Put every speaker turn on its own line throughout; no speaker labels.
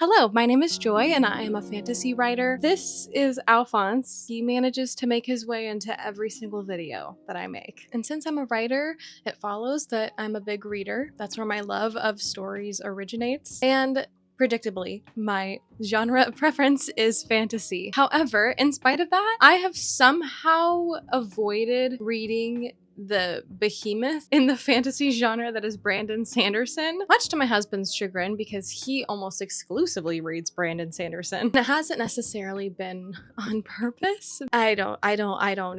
Hello, my name is Joy and I am a fantasy writer. This is Alphonse. He manages to make his way into every single video that I make. And since I'm a writer, it follows that I'm a big reader. That's where my love of stories originates. And predictably, my genre of preference is fantasy. However, in spite of that, I have somehow avoided reading the behemoth in the fantasy genre that is Brandon Sanderson, much to my husband's chagrin because he almost exclusively reads Brandon Sanderson. It hasn't necessarily been on purpose. I don't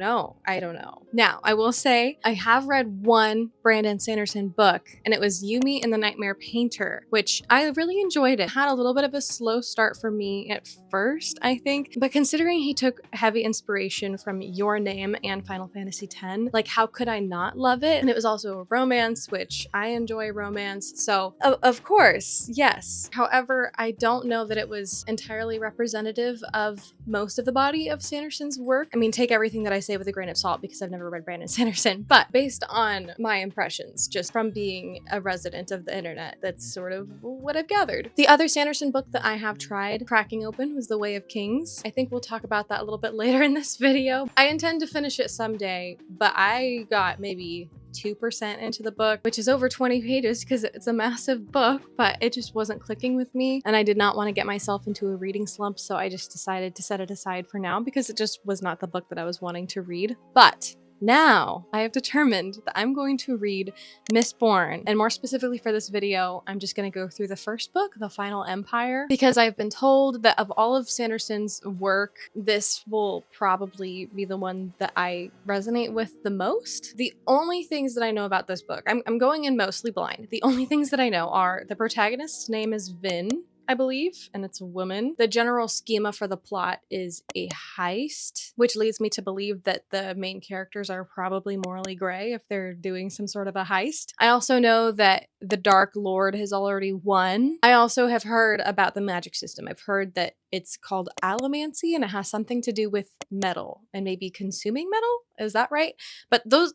know. Now, I will say I have read one Brandon Sanderson book, and it was Yumi and the Nightmare Painter, which I really enjoyed. It had a little bit of a slow start for me at first, I think, but considering he took heavy inspiration from Your Name and Final Fantasy X, like how could I not love it? And it was also a romance, which I enjoy romance, so of course, yes. However, I don't know that it was entirely representative of most of the body of Sanderson's work. I mean, take everything that I say with a grain of salt because I've never read Brandon Sanderson, but based on my impressions, just from being a resident of the internet, that's sort of what I've gathered. The other Sanderson book that I have tried cracking open was The Way of Kings. I think we'll talk about that a little bit later in this video. I intend to finish it someday, but I got maybe 2% into the book, which is over 20 pages because it's a massive book, but it just wasn't clicking with me. And I did not want to get myself into a reading slump, so I just decided to set it aside for now because it just was not the book that I was wanting to read. But now I have determined that I'm going to read Mistborn, and more specifically for this video, I'm just going to go through the first book, The Final Empire, because I've been told that of all of Sanderson's work, this will probably be the one that I resonate with the most. The only things that I know about this book, I'm going in mostly blind. The only things that I know are the protagonist's name is Vin, I believe, and it's a woman. The general schema for the plot is a heist, which leads me to believe that the main characters are probably morally gray if they're doing some sort of a heist. I also know that the Dark Lord has already won. I also have heard about the magic system. I've heard that it's called allomancy and it has something to do with metal and maybe consuming metal. Is that right? But those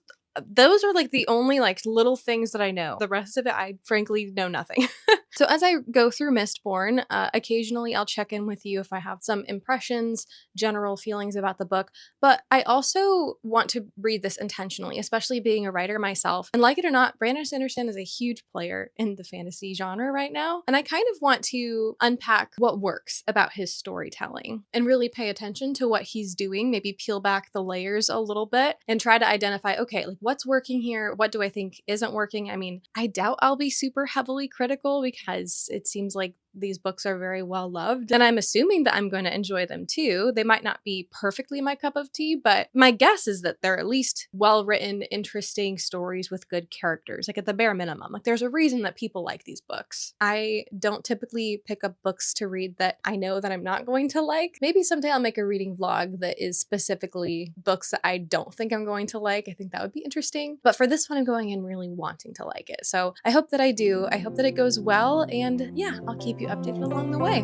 are like the only like little things that I know. The rest of it, I frankly know nothing. So as I go through Mistborn, occasionally I'll check in with you if I have some impressions, general feelings about the book, but I also want to read this intentionally, especially being a writer myself. And like it or not, Brandon Sanderson is a huge player in the fantasy genre right now. And I kind of want to unpack what works about his storytelling and really pay attention to what he's doing, maybe peel back the layers a little bit and try to identify, okay, like what's working here? What do I think isn't working? I mean, I doubt I'll be super heavily critical because it seems like these books are very well loved, and I'm assuming that I'm going to enjoy them too. They might not be perfectly my cup of tea, but my guess is that they're at least well-written, interesting stories with good characters, like at the bare minimum. Like there's a reason that people like these books. I don't typically pick up books to read that I know that I'm not going to like. Maybe someday I'll make a reading vlog that is specifically books that I don't think I'm going to like. I think that would be interesting. But for this one, I'm going in really wanting to like it. So I hope that I do. I hope that it goes well, and yeah, I'll keep you updated along the way.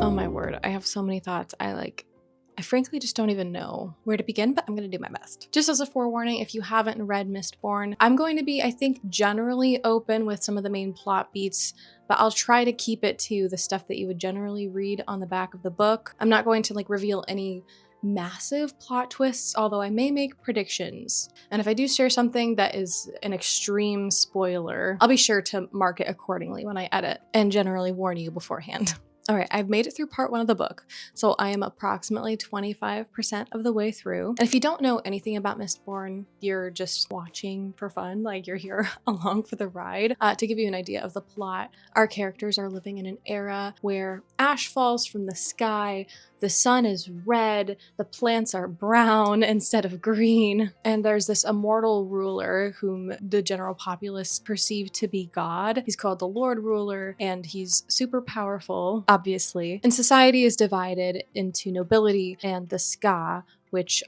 Oh my word, I have so many thoughts. I frankly just don't even know where to begin, but I'm going to do my best. Just as a forewarning, if you haven't read Mistborn, I'm going to be, I think, generally open with some of the main plot beats, but I'll try to keep it to the stuff that you would generally read on the back of the book. I'm not going to like reveal any massive plot twists, although I may make predictions. And if I do share something that is an extreme spoiler, I'll be sure to mark it accordingly when I edit and generally warn you beforehand. All right, I've made it through part 1 of the book, so I am approximately 25% of the way through. And if you don't know anything about Mistborn, you're just watching for fun, like you're here along for the ride. To give you an idea of the plot, our characters are living in an era where ash falls from the sky, the sun is red, the plants are brown instead of green, and there's this immortal ruler whom the general populace perceive to be God. He's called the Lord Ruler, and he's super powerful, obviously. And society is divided into nobility and the Ska, which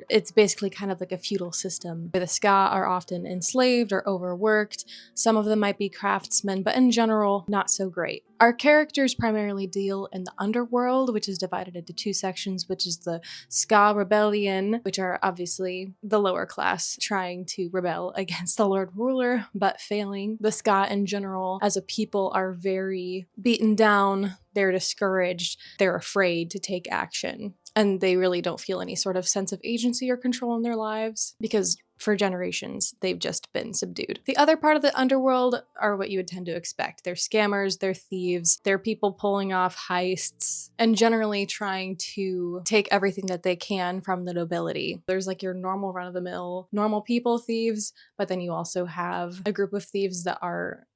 it's basically kind of like a feudal system where the ska are often enslaved or overworked. Some of them might be craftsmen, but in general, not so great. Our characters primarily deal in the underworld, which is divided into two sections, which is the ska rebellion, which are obviously the lower class trying to rebel against the Lord Ruler, but failing. The ska in general, as a people, are very beaten down, they're discouraged, they're afraid to take action, and they really don't feel any sort of sense of agency or control in their lives because for generations, they've just been subdued. The other part of the underworld are what you would tend to expect. They're scammers, they're thieves, they're people pulling off heists, and generally trying to take everything that they can from the nobility. There's like your normal run-of-the-mill, normal people thieves, but then you also have a group of thieves that are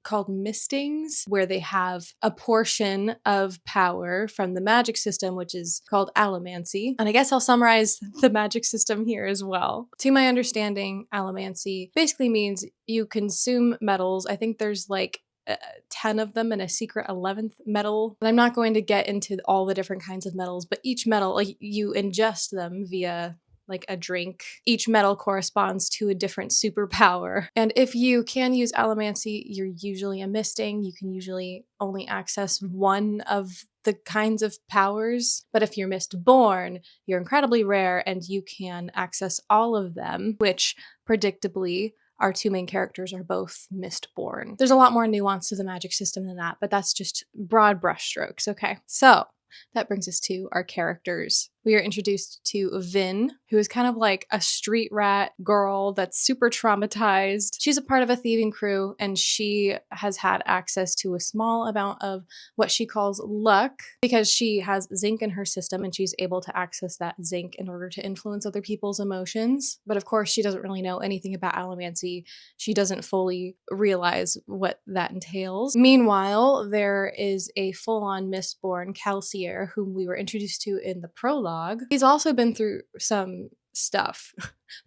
called mistings, where they have a portion of power from the magic system, which is called allomancy. And I guess I'll summarize the magic system here as well. To my understanding, allomancy basically means you consume metals. I think there's like 10 of them and a secret 11th metal. And I'm not going to get into all the different kinds of metals, but each metal, like you ingest them via like a drink. Each metal corresponds to a different superpower. And if you can use allomancy, you're usually a misting. You can usually only access one of the kinds of powers. But if you're Mistborn, you're incredibly rare and you can access all of them, which predictably our two main characters are both Mistborn. There's a lot more nuance to the magic system than that, but that's just broad brushstrokes, okay? So that brings us to our characters. We are introduced to Vin, who is kind of like a street rat girl that's super traumatized. She's a part of a thieving crew, and she has had access to a small amount of what she calls luck because she has zinc in her system and she's able to access that zinc in order to influence other people's emotions. But of course, she doesn't really know anything about allomancy. She doesn't fully realize what that entails. Meanwhile, there is a full-on Mistborn, Calcier, whom we were introduced to in the prologue. He's also been through some stuff,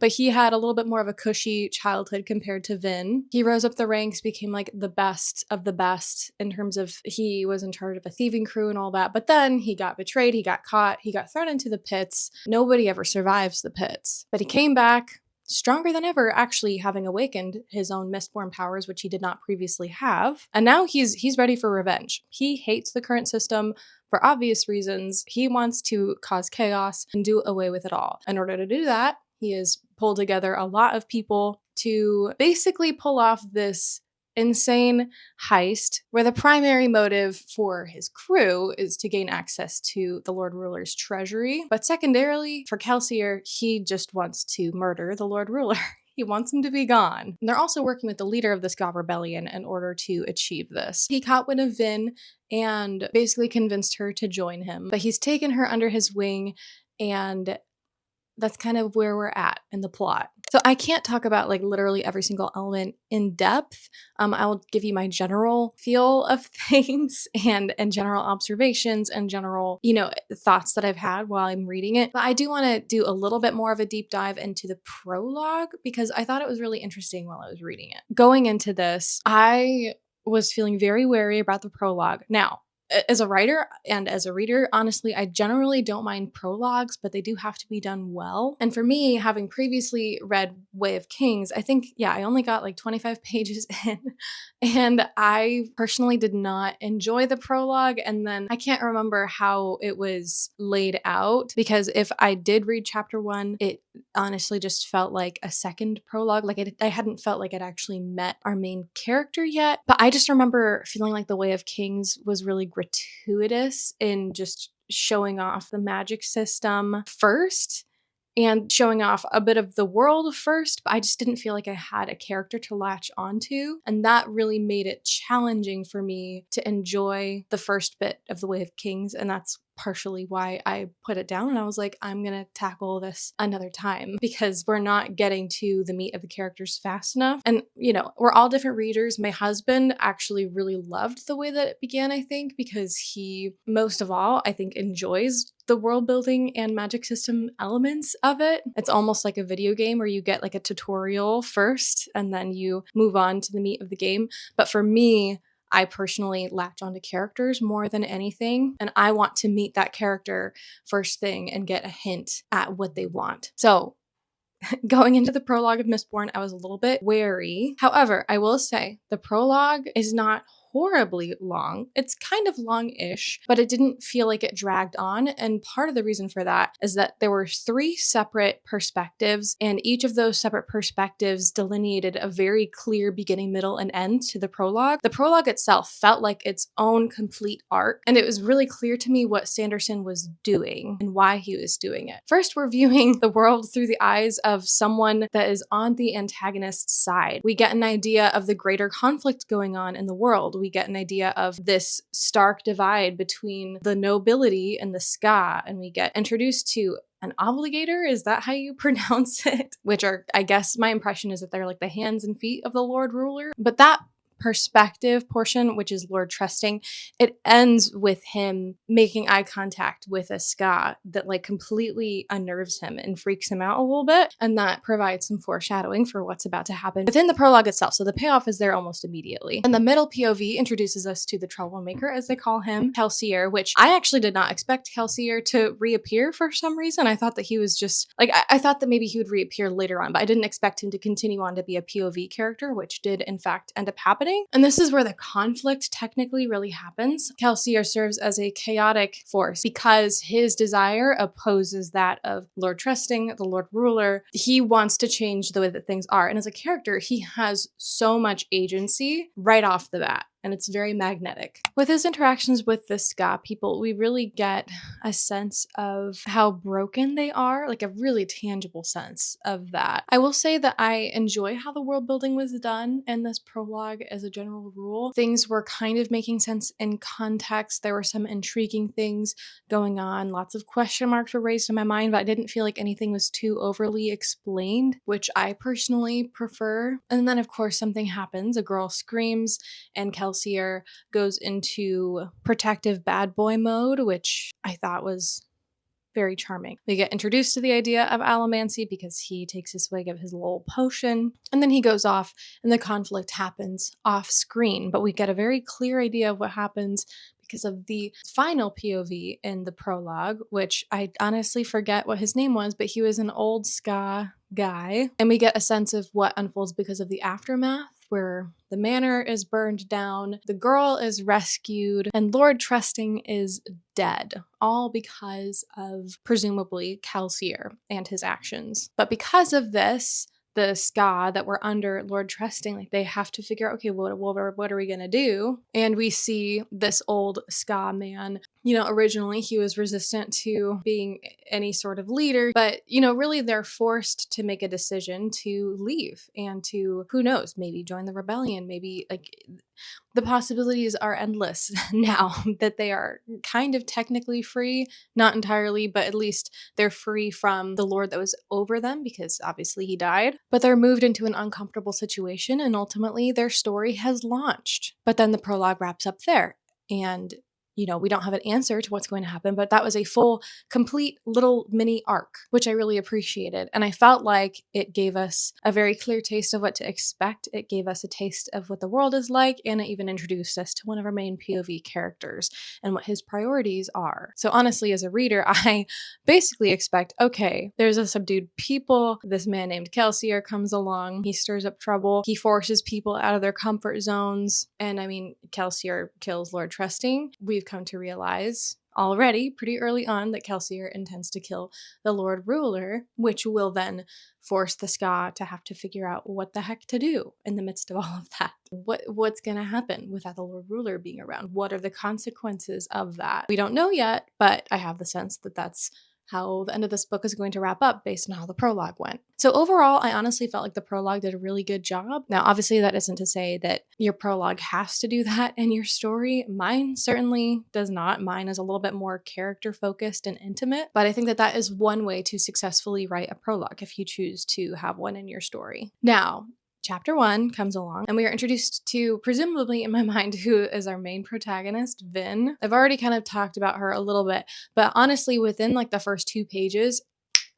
but he had a little bit more of a cushy childhood compared to Vin. He rose up the ranks, became like the best of the best in terms of he was in charge of a thieving crew and all that, but then he got betrayed, he got caught, he got thrown into the pits. Nobody ever survives the pits, but he came back stronger than ever, actually having awakened his own Mistborn powers, which he did not previously have. And now he's ready for revenge. He hates the current system for obvious reasons. He wants to cause chaos and do away with it all. In order to do that, he has pulled together a lot of people to basically pull off this insane heist where the primary motive for his crew is to gain access to the Lord Ruler's treasury. But secondarily, for Calcier, he just wants to murder the Lord Ruler. He wants him to be gone. And they're also working with the leader of the Ska Rebellion in order to achieve this. He caught wind of Vin and basically convinced her to join him. But he's taken her under his wing, and that's kind of where we're at in the plot. So I can't talk about like literally every single element in depth. I will give you my general feel of things and general observations and general, thoughts that I've had while I'm reading it. But I do want to do a little bit more of a deep dive into the prologue because I thought it was really interesting while I was reading it. Going into this, I was feeling very wary about the prologue. Now, as a writer and as a reader, honestly, I generally don't mind prologues, but they do have to be done well. And for me, having previously read Way of Kings, I think, I only got like 25 pages in, and I personally did not enjoy the prologue. And then I can't remember how it was laid out, because if I did read chapter 1, it honestly just felt like a second prologue. Like I hadn't felt like it actually met our main character yet. But I just remember feeling like The Way of Kings was really gratuitous in just showing off the magic system first and showing off a bit of the world first, but I just didn't feel like I had a character to latch onto. And that really made it challenging for me to enjoy the first bit of The Way of Kings. And that's partially why I put it down and I was like, I'm gonna tackle this another time because we're not getting to the meat of the characters fast enough. And we're all different readers. My husband actually really loved the way that it began, I think, because he, most of all, I think enjoys the world building and magic system elements of it. It's almost like a video game where you get like a tutorial first and then you move on to the meat of the game. But for me, I personally latch onto characters more than anything, and I want to meet that character first thing and get a hint at what they want. So going into the prologue of Mistborn, I was a little bit wary. However, I will say the prologue is not horribly long. It's kind of long-ish, but it didn't feel like it dragged on. And part of the reason for that is that there were 3 separate perspectives, and each of those separate perspectives delineated a very clear beginning, middle, and end to the prologue. The prologue itself felt like its own complete arc, and it was really clear to me what Sanderson was doing and why he was doing it. First, we're viewing the world through the eyes of someone that is on the antagonist's side. We get an idea of the greater conflict going on in the world. We get an idea of this stark divide between the nobility and the ska, and we get introduced to an obligator. Is that how you pronounce it? Which are, I guess my impression is that they're like the hands and feet of the Lord Ruler. But that perspective portion, which is Lord Trusting, it ends with him making eye contact with a ska that like completely unnerves him and freaks him out a little bit, and that provides some foreshadowing for what's about to happen within the prologue itself. So the payoff is there almost immediately. And the middle POV introduces us to the troublemaker, as they call him, Kelsier, which I actually did not expect Kelsier to reappear for some reason. I thought that he was just like, I thought that maybe he would reappear later on, but I didn't expect him to continue on to be a POV character, which did in fact end up happening. And this is where the conflict technically really happens. Kelsier serves as a chaotic force because his desire opposes that of Lord Trusting, the Lord Ruler. He wants to change the way that things are. And as a character, he has so much agency right off the bat. And it's very magnetic. With his interactions with the ska people, we really get a sense of how broken they are, like a really tangible sense of that. I will say that I enjoy how the world building was done in this prologue as a general rule. Things were kind of making sense in context. There were some intriguing things going on. Lots of question marks were raised in my mind, but I didn't feel like anything was too overly explained, which I personally prefer. And then, of course, something happens. A girl screams, and Kelsier goes into protective bad boy mode, which I thought was very charming. We get introduced to the idea of allomancy because he takes a swig of his little potion, and then he goes off and the conflict happens off screen, but we get a very clear idea of what happens because of the final POV in the prologue, which I honestly forget what his name was, but he was an old ska guy, and we get a sense of what unfolds because of the aftermath, where the manor is burned down, the girl is rescued, and Lord Trusting is dead, all because of, presumably, Kelsier and his actions. But because of this, the ska that were under Lord Trusting, like they have to figure out, okay, what are we gonna do? And we see this old ska man. You know, originally he was resistant to being any sort of leader, but you know, really they're forced to make a decision to leave and to, who knows, maybe join the rebellion, maybe like the possibilities are endless now that they are kind of technically free, not entirely, but at least they're free from the lord that was over them because obviously he died, but they're moved into an uncomfortable situation and ultimately their story has launched. But then the prologue wraps up there, and you know, we don't have an answer to what's going to happen, but that was a full, complete little mini arc, which I really appreciated. And I felt like it gave us a very clear taste of what to expect. It gave us a taste of what the world is like, and it even introduced us to one of our main POV characters and what his priorities are. So honestly, as a reader, I basically expect, okay, there's a subdued people. This man named Kelsier comes along. He stirs up trouble. He forces people out of their comfort zones. And I mean, Kelsier kills Lord Trusting. We've come to realize already pretty early on that Kelsier intends to kill the Lord Ruler, which will then force the ska to have to figure out what the heck to do in the midst of all of that. What's going to happen without the Lord Ruler being around? What are the consequences of that? We don't know yet, but I have the sense that that's how the end of this book is going to wrap up based on how the prologue went. So overall, I honestly felt like the prologue did a really good job. Now, obviously, that isn't to say that your prologue has to do that in your story. Mine certainly does not. Mine is a little bit more character focused and intimate, but I think that that is one way to successfully write a prologue if you choose to have one in your story. Now, Chapter 1 comes along, and we are introduced to, presumably in my mind, who is our main protagonist, Vin. I've already kind of talked about her a little bit, but honestly, within like the first 2 pages,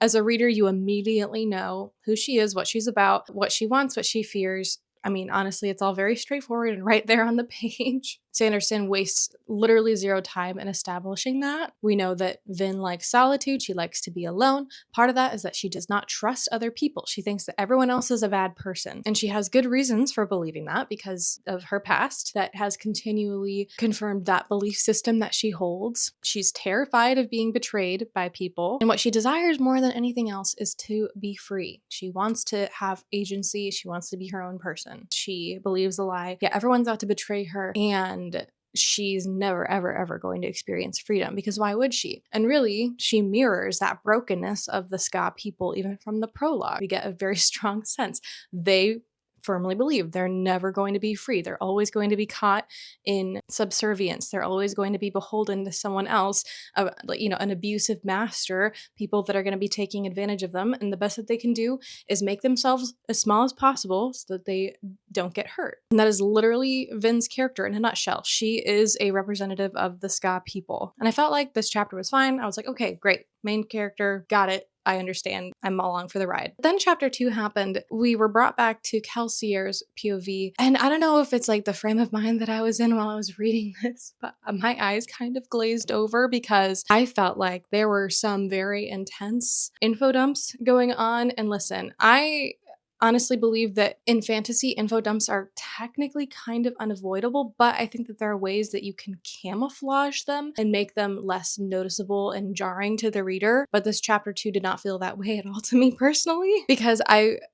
as a reader, you immediately know who she is, what she's about, what she wants, what she fears, I mean, honestly, it's all very straightforward and right there on the page. Sanderson wastes literally zero time in establishing that. We know that Vin likes solitude. She likes to be alone. Part of that is that she does not trust other people. She thinks that everyone else is a bad person. And she has good reasons for believing that because of her past that has continually confirmed that belief system that she holds. She's terrified of being betrayed by people. And what she desires more than anything else is to be free. She wants to have agency. She wants to be her own person. She believes the lie. Yeah, everyone's out to betray her. And she's never, ever, ever going to experience freedom because why would she? And really, she mirrors that brokenness of the Ska people even from the prologue. We get a very strong sense. They firmly believe they're never going to be free. They're always going to be caught in subservience. They're always going to be beholden to someone else, an abusive master, people that are going to be taking advantage of them. And the best that they can do is make themselves as small as possible so that they don't get hurt. And that is literally Vin's character in a nutshell. She is a representative of the Ska people. And I felt like this chapter was fine. I was like, okay, great. Main character, got it. I understand. I'm along for the ride. Then chapter 2 happened. We were brought back to Kelsier's POV. And I don't know if it's like the frame of mind that I was in while I was reading this, but my eyes kind of glazed over because I felt like there were some very intense info dumps going on. And listen, I honestly believe that in fantasy, info dumps are technically kind of unavoidable, but I think that there are ways that you can camouflage them and make them less noticeable and jarring to the reader. But this chapter 2 did not feel that way at all to me personally, because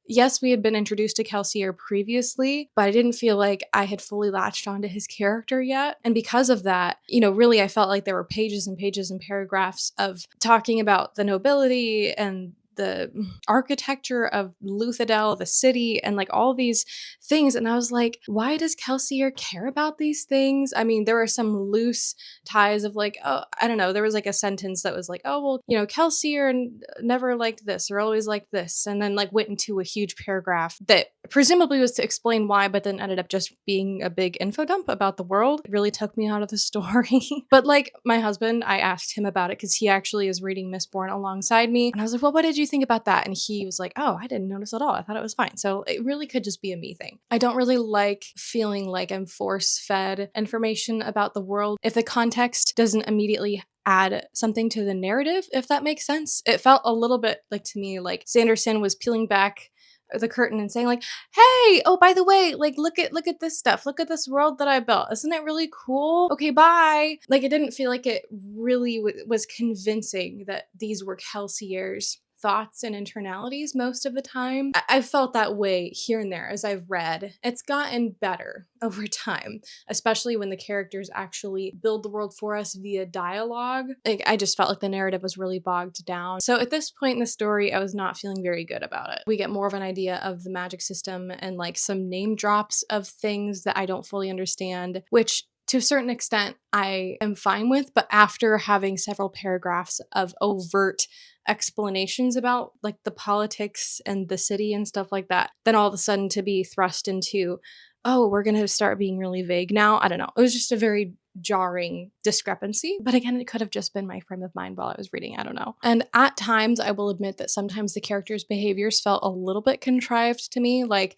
yes, we had been introduced to Kelsier previously, but I didn't feel like I had fully latched onto his character yet. And because of that, really I felt like there were pages and pages and paragraphs of talking about the nobility and the architecture of Luthadel, the city, and like all these things. And I was like, why does Kelsier care about these things? I mean, there were some loose ties of like, oh, I don't know. There was like a sentence that was like, oh, well, Kelsier never liked this or always liked this. And then like went into a huge paragraph that presumably was to explain why, but then ended up just being a big info dump about the world. It really took me out of the story. But like my husband, I asked him about it because he actually is reading Mistborn alongside me. And I was like, well, what did you think about that? And he was like, oh, I didn't notice at all. I thought it was fine. So it really could just be a me thing. I don't really like feeling like I'm force-fed information about the world if the context doesn't immediately add something to the narrative, if that makes sense. It felt a little bit like to me like Sanderson was peeling back the curtain and saying like, hey, oh, by the way, like look at this stuff, look at this world that I built, isn't it really cool? Okay, bye. Like it didn't feel like it really was convincing that these were Kelsier's thoughts and internalities most of the time. I felt that way here and there as I've read. It's gotten better over time, especially when the characters actually build the world for us via dialogue. Like I just felt like the narrative was really bogged down. So at this point in the story, I was not feeling very good about it. We get more of an idea of the magic system and like some name drops of things that I don't fully understand, which to a certain extent I am fine with, but after having several paragraphs of overt explanations about like the politics and the city and stuff like that, then all of a sudden to be thrust into, oh, we're going to start being really vague now. I don't know. It was just a very jarring discrepancy. But again, it could have just been my frame of mind while I was reading. I don't know. And at times, I will admit that sometimes the characters' behaviors felt a little bit contrived to me. Like,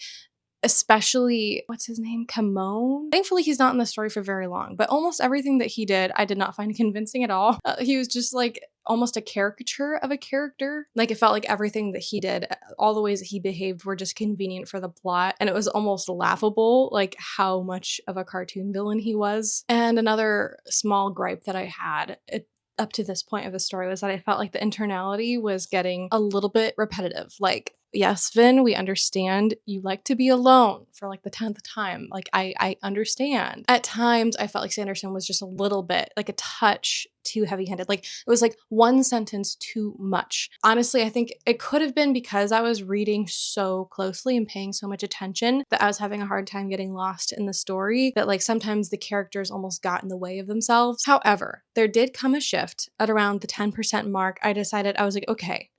especially, what's his name? Kamon? Thankfully, he's not in the story for very long, but almost everything that he did, I did not find convincing at all. He was just like almost a caricature of a character. Like it felt like everything that he did, all the ways that he behaved were just convenient for the plot. And it was almost laughable, like how much of a cartoon villain he was. And another small gripe that I had, up to this point of the story, was that I felt like the internality was getting a little bit repetitive. Like, yes, Vin, we understand you like to be alone for like the 10th time. Like, I understand. At times, I felt like Sanderson was just a little bit, like a touch too heavy-handed. Like, it was like one sentence too much. Honestly, I think it could have been because I was reading so closely and paying so much attention that I was having a hard time getting lost in the story, that like sometimes the characters almost got in the way of themselves. However, there did come a shift at around the 10% mark. I decided, I was like, okay,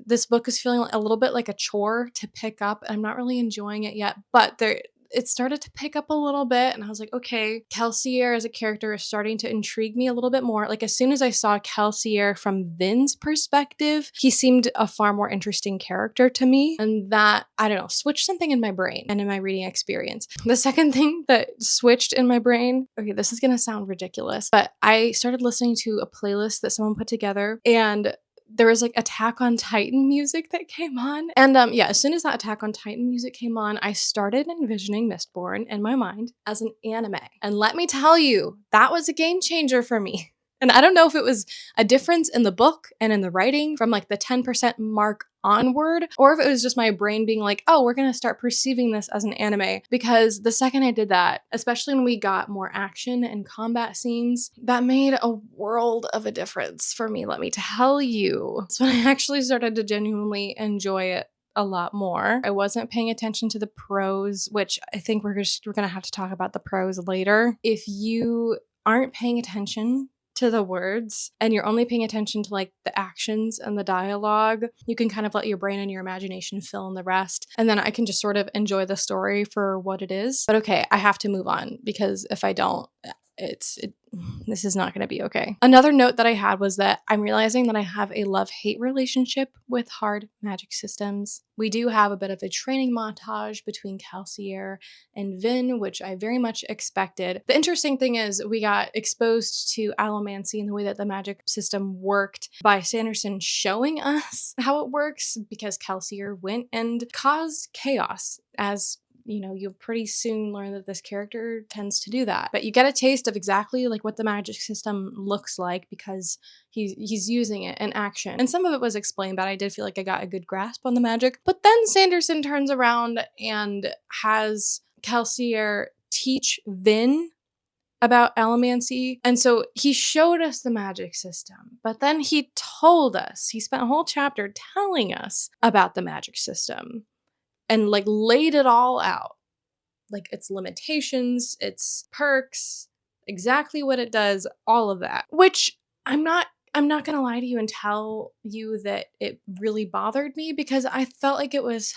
this book is feeling a little bit like a chore to pick up, and I'm not really enjoying it yet, but it started to pick up a little bit, and I was like, okay, Kelsier as a character is starting to intrigue me a little bit more. Like, as soon as I saw Kelsier from Vin's perspective, he seemed a far more interesting character to me, and that, I don't know, switched something in my brain and in my reading experience. The second thing that switched in my brain, okay, this is gonna sound ridiculous, but I started listening to a playlist that someone put together, and there was like Attack on Titan music that came on. And yeah, as soon as that Attack on Titan music came on, I started envisioning Mistborn in my mind as an anime. And let me tell you, that was a game changer for me. And I don't know if it was a difference in the book and in the writing from like the 10% mark onward, or if it was just my brain being like, oh, we're going to start perceiving this as an anime. Because the second I did that, especially when we got more action and combat scenes, that made a world of a difference for me, let me tell you. That's when I actually started to genuinely enjoy it a lot more. I wasn't paying attention to the prose, which I think we're going to have to talk about the prose later. If you aren't paying attention to the words and you're only paying attention to like the actions and the dialogue, you can kind of let your brain and your imagination fill in the rest. And then I can just sort of enjoy the story for what it is. But okay, I have to move on, because if I don't, this is not going to be okay. Another note that I had was that I'm realizing that I have a love-hate relationship with hard magic systems. We do have a bit of a training montage between Kelsier and Vin, which I very much expected. The interesting thing is we got exposed to allomancy and the way that the magic system worked by Sanderson showing us how it works, because Kelsier went and caused chaos. As you know, you'll pretty soon learn that this character tends to do that. But you get a taste of exactly like what the magic system looks like because he's using it in action. And some of it was explained, but I did feel like I got a good grasp on the magic. But then Sanderson turns around and has Kelsier teach Vin about allomancy. And so he showed us the magic system, but then he told us, he spent a whole chapter telling us about the magic system. And like laid it all out, like its limitations, its perks, exactly what it does, all of that. Which I'm not gonna lie to you and tell you that it really bothered me, because I felt like it was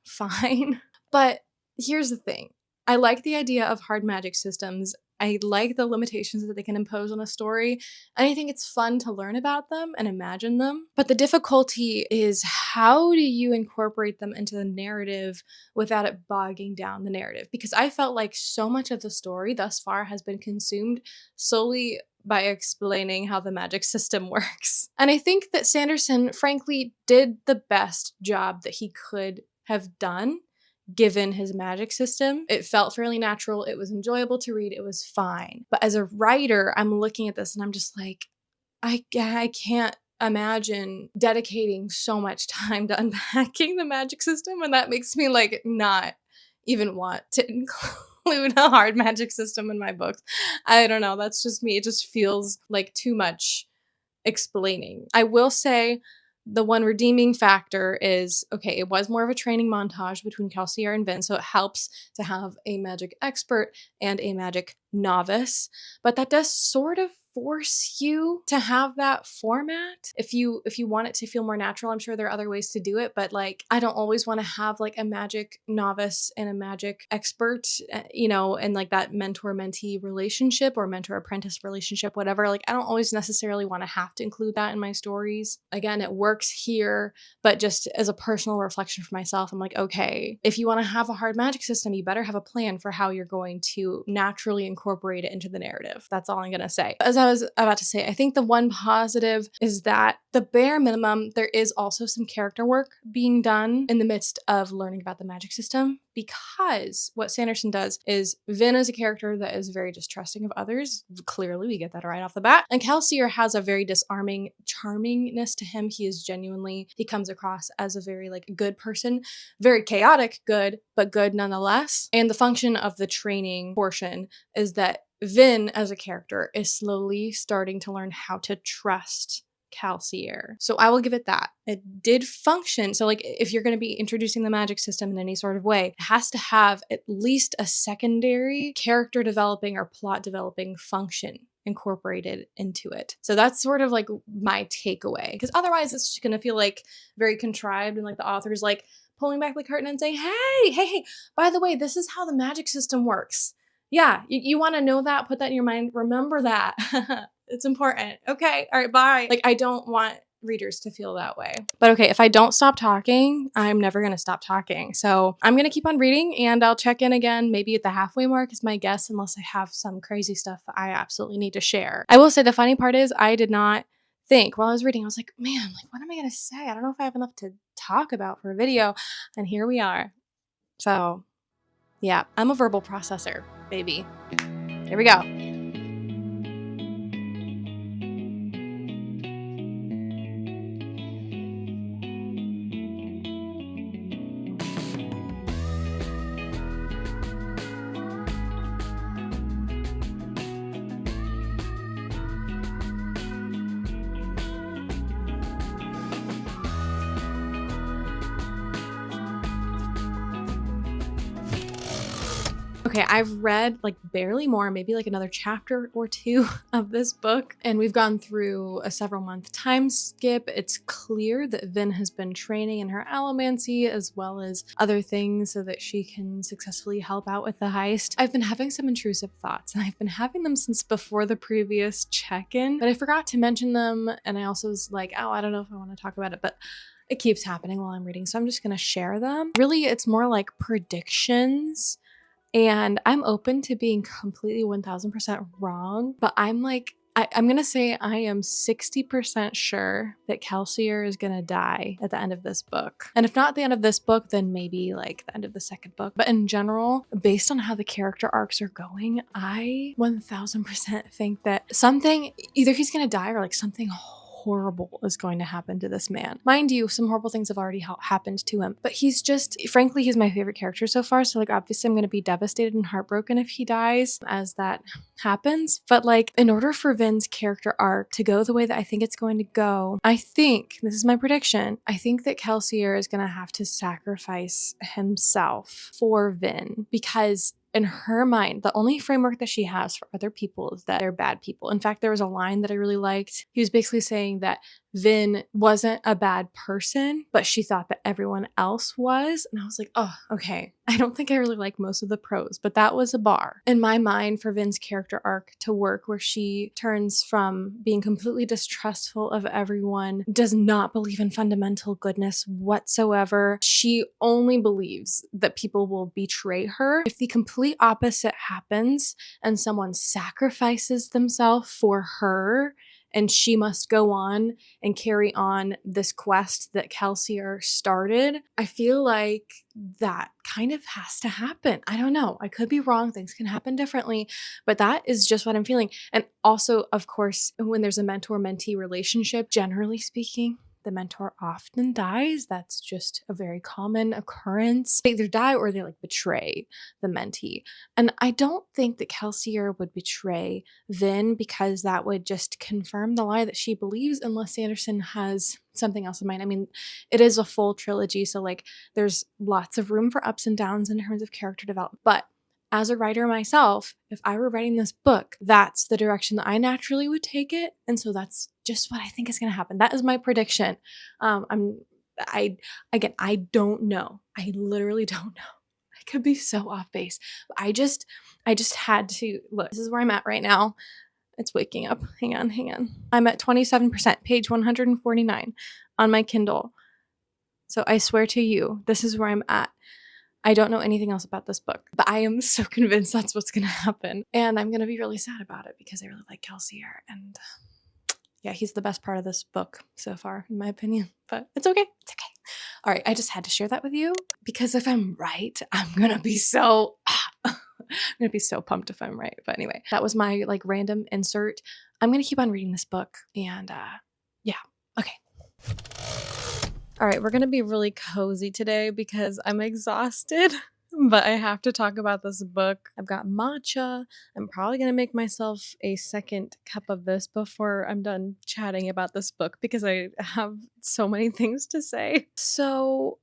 fine. But here's the thing. I like the idea of hard magic systems. I like the limitations that they can impose on a story, and I think it's fun to learn about them and imagine them. But the difficulty is, how do you incorporate them into the narrative without it bogging down the narrative? Because I felt like so much of the story thus far has been consumed solely by explaining how the magic system works. And I think that Sanderson, frankly, did the best job that he could have done given his magic system. It felt fairly natural. It was enjoyable to read. It was fine. But as a writer, I'm looking at this and I'm just like, I can't imagine dedicating so much time to unpacking the magic system. And that makes me like not even want to include a hard magic system in my books. I don't know. That's just me. It just feels like too much explaining. I will say, the one redeeming factor is, okay, it was more of a training montage between Kelsier and Vin, so it helps to have a magic expert and a magic novice, but that does sort of force you to have that format if you want it to feel more natural. I'm sure there are other ways to do it, but like, I don't always want to have like a magic novice and a magic expert, and like that mentor-mentee relationship or mentor-apprentice relationship, whatever. Like, I don't always necessarily want to have to include that in my stories. Again, it works here, but just as a personal reflection for myself, I'm like, okay, if you want to have a hard magic system, you better have a plan for how you're going to naturally incorporate it into the narrative. That's all I'm going to say. As I was about to say, I think the one positive is that the bare minimum, there is also some character work being done in the midst of learning about the magic system, because what Sanderson does is Vin is a character that is very distrusting of others. Clearly, we get that right off the bat. And Kelsier has a very disarming charmingness to him. He comes across as a very like good person, very chaotic good, but good nonetheless. And the function of the training portion is that Vin as a character is slowly starting to learn how to trust Kelsier. So I will give it that. It did function. So like, if you're going to be introducing the magic system in any sort of way, it has to have at least a secondary character developing or plot developing function incorporated into it. So that's sort of like my takeaway, because otherwise it's just going to feel like very contrived, and like the author's like pulling back the curtain and saying, hey, by the way, this is how the magic system works. Yeah, you want to know that? Put that in your mind. Remember that. It's important. Okay. All right. Bye. Like, I don't want readers to feel that way. But okay, if I don't stop talking, I'm never going to stop talking. So I'm going to keep on reading, and I'll check in again maybe at the halfway mark is my guess, unless I have some crazy stuff that I absolutely need to share. I will say the funny part is I did not think while I was reading, I was like, man, like, what am I going to say? I don't know if I have enough to talk about for a video. And here we are. So yeah, I'm a verbal processor, baby. Here we go. Okay, I've read like barely more, maybe like another chapter or two of this book, and we've gone through a several month time skip. It's clear that Vin has been training in her allomancy as well as other things so that she can successfully help out with the heist. I've been having some intrusive thoughts, and I've been having them since before the previous check-in, but I forgot to mention them, and I also was like, oh, I don't know if I want to talk about it, but it keeps happening while I'm reading, so I'm just going to share them. Really, it's more like predictions. And I'm open to being completely 1000% wrong, but I'm like, I'm going to say I am 60% sure that Kelsier is going to die at the end of this book. And if not the end of this book, then maybe like the end of the second book. But in general, based on how the character arcs are going, I 1000% think that something, either he's going to die or like something horrible is going to happen to this man. Mind you, some horrible things have already happened to him, but he's just, frankly, he's my favorite character so far. So like, obviously I'm going to be devastated and heartbroken if he dies as that happens. But like, in order for Vin's character arc to go the way that I think it's going to go, I think, this is my prediction, I think that Kelsier is going to have to sacrifice himself for Vin, because in her mind, the only framework that she has for other people is that they're bad people. In fact, there was a line that I really liked. He was basically saying that Vin wasn't a bad person, but she thought that everyone else was. And I was like, oh, okay. I don't think I really like most of the prose, but that was a bar in my mind for Vin's character arc to work, where she turns from being completely distrustful of everyone, does not believe in fundamental goodness whatsoever. She only believes that people will betray her. If the complete opposite happens and someone sacrifices themselves for her, and she must go on and carry on this quest that Kelsier started, I feel like that kind of has to happen. I don't know. I could be wrong. Things can happen differently, but that is just what I'm feeling. And also, of course, when there's a mentor-mentee relationship, generally speaking, the mentor often dies. That's just a very common occurrence. They either die or they like betray the mentee. And I don't think that Kelsier would betray Vin, because that would just confirm the lie that she believes, unless Sanderson has something else in mind. I mean, it is a full trilogy, so like there's lots of room for ups and downs in terms of character development. But as a writer myself, if I were writing this book, that's the direction that I naturally would take it. And so that's just what I think is going to happen. That is my prediction. I don't know. I literally don't know. I could be so off base. But I just had to look. This is where I'm at right now. It's waking up. Hang on. I'm at 27%, page 149 on my Kindle. So I swear to you, this is where I'm at. I don't know anything else about this book, but I am so convinced that's what's going to happen. And I'm going to be really sad about it, because I really like Kelsier. And yeah, he's the best part of this book so far, in my opinion. But it's okay. It's okay. All right. I just had to share that with you, because if I'm right, I'm going to be so... I'm going to be so pumped if I'm right. But anyway, that was my like random insert. I'm going to keep on reading this book. And yeah. Okay. All right, we're going to be really cozy today because I'm exhausted, but I have to talk about this book. I've got matcha. I'm probably going to make myself a second cup of this before I'm done chatting about this book, because I have so many things to say. So,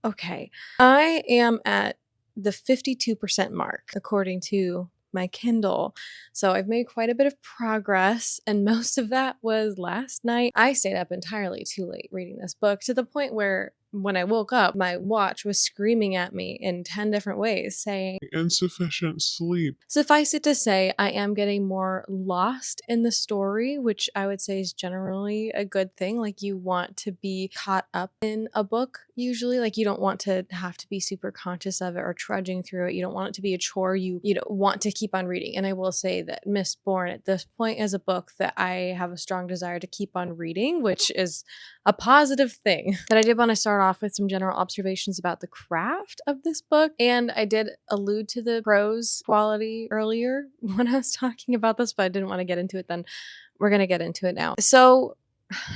okay, I am at the 52% mark, according to my Kindle. So I've made quite a bit of progress, and most of that was last night. I stayed up entirely too late reading this book, to the point where when I woke up, my watch was screaming at me in 10 different ways saying,
insufficient sleep.
suffice it to say, I am getting more lost in the story, which I would say is generally a good thing. Like, you want to be caught up in a book, usually. Like, you don't want to have to be super conscious of it or trudging through it. You don't want it to be a chore. You want to keep on reading. And I will say that Mistborn at this point is a book that I have a strong desire to keep on reading, which is a positive thing. But I did want to start off with some general observations about the craft of this book. And I did allude to the prose quality earlier when I was talking about this, but I didn't want to get into it then. We're going to get into it now. So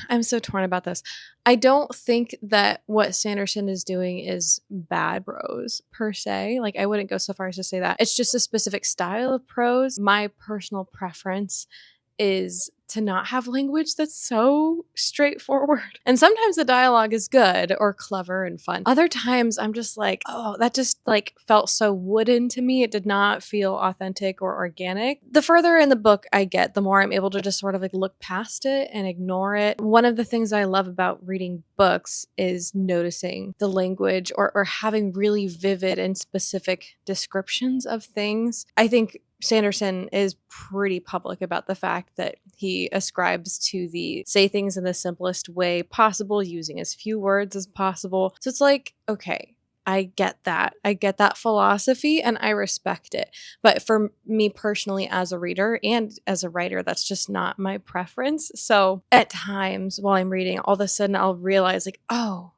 I'm so torn about this. I don't think that what Sanderson is doing is bad prose per se. Like, I wouldn't go so far as to say that. It's just a specific style of prose. My personal preference is to not have language that's so straightforward. And sometimes the dialogue is good or clever and fun. Other times I'm just like, oh, that just like felt so wooden to me. It did not feel authentic or organic. The further in the book I get, the more I'm able to just sort of like look past it and ignore it. One of the things I love about reading books is noticing the language or having really vivid and specific descriptions of things. I think Sanderson is pretty public about the fact that he ascribes to the say things in the simplest way possible, using as few words as possible. So it's like, okay, I get that. I get that philosophy and I respect it. But for me personally as a reader and as a writer, that's just not my preference. So at times while I'm reading, all of a sudden I'll realize like, oh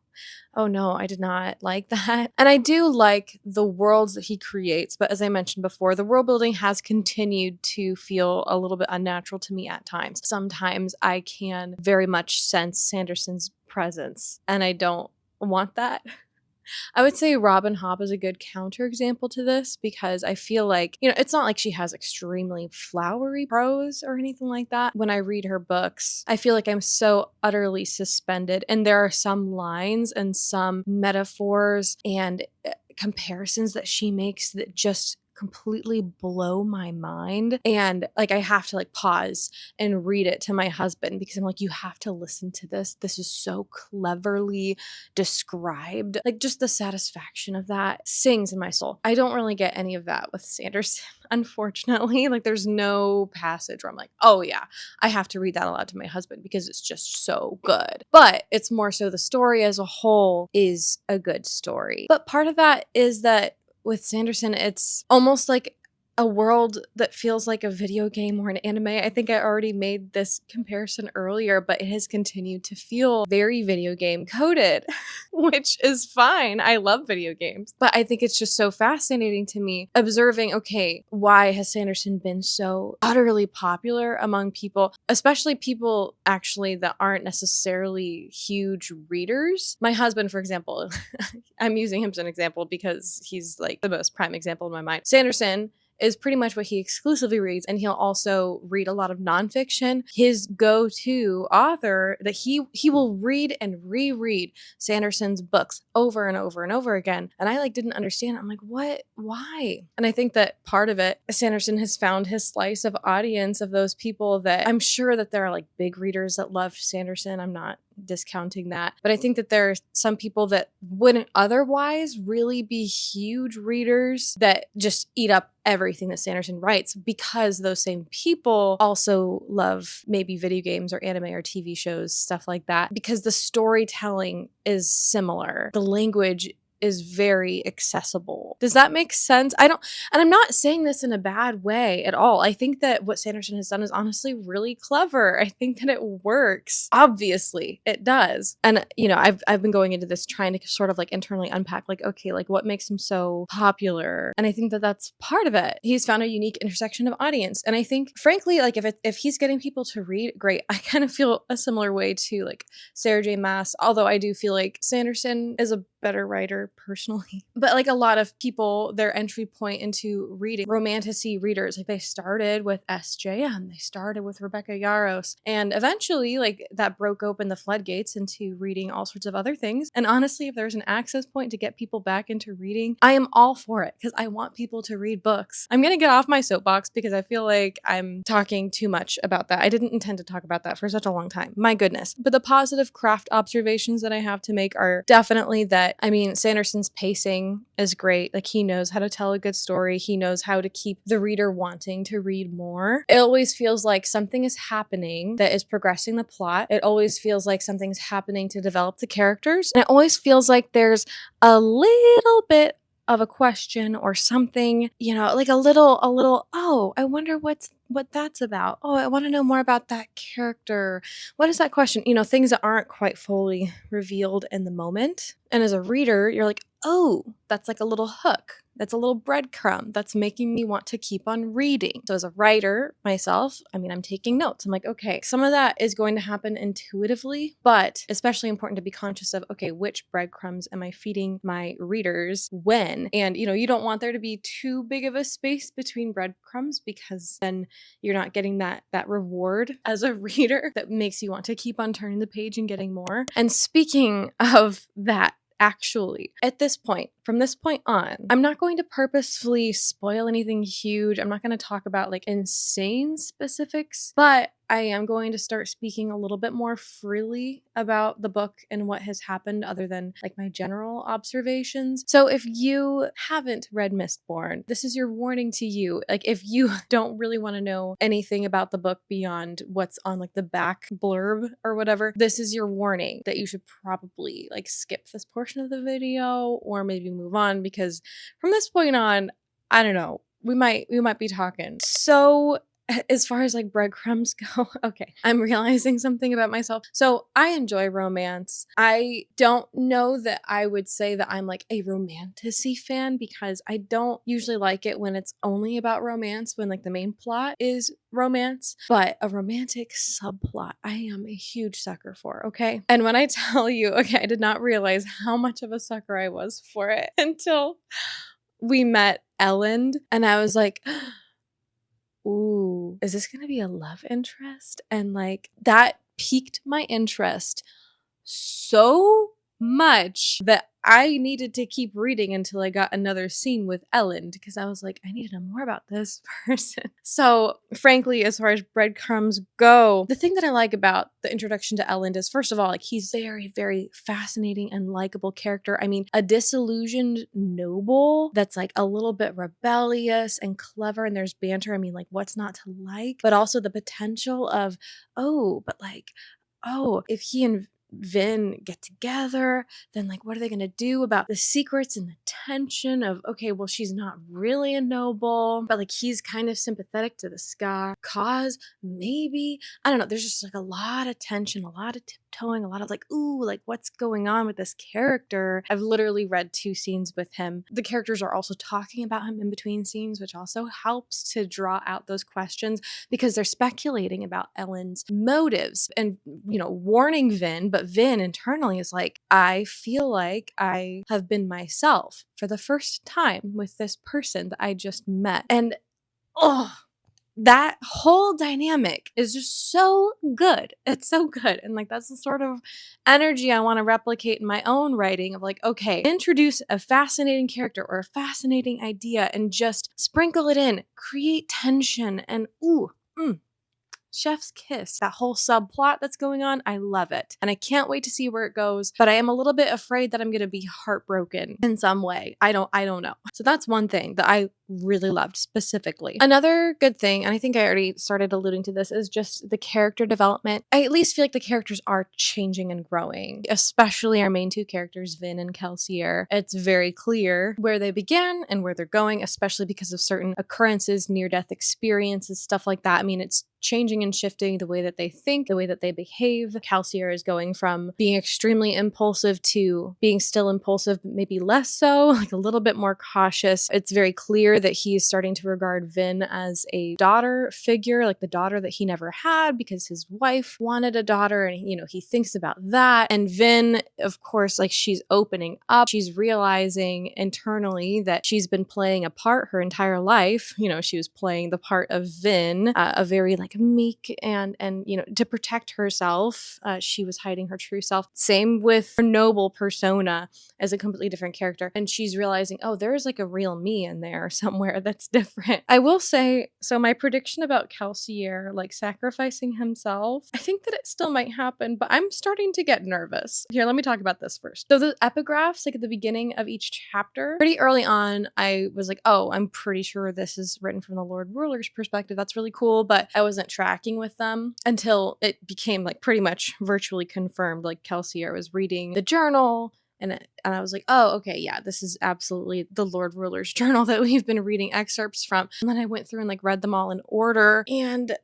no, I did not like that. And I do like the worlds that he creates, but as I mentioned before, the world building has continued to feel a little bit unnatural to me at times. Sometimes I can very much sense Sanderson's presence, and I don't want that. I would say Robin Hobb is a good counterexample to this because I feel like, it's not like she has extremely flowery prose or anything like that. When I read her books, I feel like I'm so utterly suspended. And there are some lines and some metaphors and comparisons that she makes that just completely blow my mind. And like, I have to like pause and read it to my husband because I'm like, you have to listen to this. This is so cleverly described. Like, just the satisfaction of that sings in my soul. I don't really get any of that with Sanderson, unfortunately. Like, there's no passage where I'm like, oh yeah, I have to read that aloud to my husband because it's just so good. But it's more so the story as a whole is a good story. But part of that is that with Sanderson, it's almost like a world that feels like a video game or an anime. I think I already made this comparison earlier, but it has continued to feel very video game coded, which is fine. I love video games, but I think it's just so fascinating to me observing, okay, why has Sanderson been so utterly popular among people, especially people actually that aren't necessarily huge readers? My husband, for example, I'm using him as an example because he's like the most prime example in my mind. Sanderson is pretty much what he exclusively reads, and he'll also read a lot of nonfiction. His go-to author that he will read and reread Sanderson's books over and over and over again. And I didn't understand. I'm like, what? Why? And I think that part of it, Sanderson has found his slice of audience of those people that I'm sure that there are big readers that love Sanderson. I'm not discounting that, but I think that there are some people that wouldn't otherwise really be huge readers that just eat up everything that Sanderson writes because those same people also love maybe video games or anime or TV shows, stuff like that, because the storytelling is similar. The language is very accessible. Does that make sense? And I'm not saying this in a bad way at all. I think that what Sanderson has done is honestly really clever. I think that it works. Obviously, it does. And I've been going into this trying to sort of internally unpack what makes him so popular. And I think that that's part of it. He's found a unique intersection of audience. And I think, frankly, if he's getting people to read, great. I kind of feel a similar way to Sarah J. Maas, although I do feel like Sanderson is a better writer personally. But like a lot of people, their entry point into reading, romantasy readers, like they started with SJM, they started with Rebecca Yarros, and eventually like that broke open the floodgates into reading all sorts of other things. And honestly, if there's an access point to get people back into reading, I am all for it because I want people to read books. I'm gonna get off my soapbox because I feel like I'm talking too much about that. I didn't intend to talk about that for such a long time. My goodness. But the positive craft observations that I have to make are definitely that, I mean, Sanderson's pacing is great. Like he knows how to tell a good story. He knows how to keep the reader wanting to read more. It always feels like something is happening that is progressing the plot. It always feels like something's happening to develop the characters. And it always feels like there's a little bit of a question or something, you know, like a little, oh, I wonder what that's about. Oh, I want to know more about that character. What is that question? You know, things that aren't quite fully revealed in the moment. And as a reader, you're like, oh, that's like a little hook. That's a little breadcrumb that's making me want to keep on reading. So as a writer myself, I mean, I'm taking notes. I'm like, okay, some of that is going to happen intuitively, but especially important to be conscious of, okay, which breadcrumbs am I feeding my readers when? And, you know, you don't want there to be too big of a space between breadcrumbs because then you're not getting that reward as a reader that makes you want to keep on turning the page and getting more. And speaking of that, actually, at this point, from this point on, I'm not going to purposefully spoil anything huge. I'm not going to talk about like insane specifics, but I am going to start speaking a little bit more freely about the book and what has happened other than like my general observations. So if you haven't read Mistborn, this is your warning to you. Like if you don't really want to know anything about the book beyond what's on like the back blurb or whatever, this is your warning that you should probably like skip this portion of the video or maybe move on, because from this point on, I don't know, we might be talking. So as far as like breadcrumbs go, okay, I'm realizing something about myself. So I enjoy romance. I don't know that I would say that I'm like a romantasy fan because I don't usually like it when it's only about romance, when like the main plot is romance, but a romantic subplot I am a huge sucker for, okay? And when I tell you, okay, I did not realize how much of a sucker I was for it until we met Ellen, and I was like, ooh, is this gonna be a love interest? And like that piqued my interest so much that I needed to keep reading until I got another scene with Ellen because I was like, I need to know more about this person. So, frankly, as far as breadcrumbs go, the thing that I like about the introduction to Ellen is, first of all, like he's very, very fascinating and likable character. I mean, a disillusioned noble that's like a little bit rebellious and clever, and there's banter. I mean, like, what's not to like? But also the potential of, oh, but like, oh, if he and Vin get together, then like what are they going to do about the secrets and the tension of, okay, well, she's not really a noble, but like he's kind of sympathetic to the Ska cause, maybe, I don't know, there's just like a lot of tension, a lot of tiptoeing, a lot of like, ooh, like what's going on with this character. I've literally read 2 scenes with him. The characters are also talking about him in between scenes, which also helps to draw out those questions because they're speculating about Ellen's motives and, you know, warning Vin, but Vin internally is like, I feel like I have been myself for the first time with this person that I just met. And oh, that whole dynamic is just so good. It's so good. And like that's the sort of energy I want to replicate in my own writing of like, okay, introduce a fascinating character or a fascinating idea and just sprinkle it in, create tension, and ooh, chef's kiss. That whole subplot that's going on, I love it. And I can't wait to see where it goes, but I am a little bit afraid that I'm going to be heartbroken in some way. I don't know. So that's one thing that I really loved specifically. Another good thing, and I think I already started alluding to this, is just the character development. I at least feel like the characters are changing and growing, especially our main 2 characters, Vin and Kelsier. It's very clear where they began and where they're going, especially because of certain occurrences, near-death experiences, stuff like that. I mean, it's changing and shifting the way that they think, the way that they behave. Calcier is going from being extremely impulsive to being still impulsive, but maybe less so, like a little bit more cautious. It's very clear that he's starting to regard Vin as a daughter figure, like the daughter that he never had because his wife wanted a daughter, and he thinks about that. And Vin, of course, like she's opening up. She's realizing internally that she's been playing a part her entire life. She was playing the part of Vin, a very like meek and to protect herself, she was hiding her true self. Same with her noble persona as a completely different character, and she's realizing, oh, there's like a real me in there somewhere that's different. I will say, so my prediction about Calcier like sacrificing himself, I think that it still might happen, but I'm starting to get nervous. Here, let me talk about this first. So the epigraphs, like at the beginning of each chapter, pretty early on, I was like, oh, I'm pretty sure this is written from the Lord Ruler's perspective. That's really cool, but I wasn't tracking with them until it became like pretty much virtually confirmed. Like Calcier was reading the journal, and I was like, oh, okay, yeah, this is absolutely the Lord Ruler's journal that we've been reading excerpts from. And then I went through and like read them all in order. And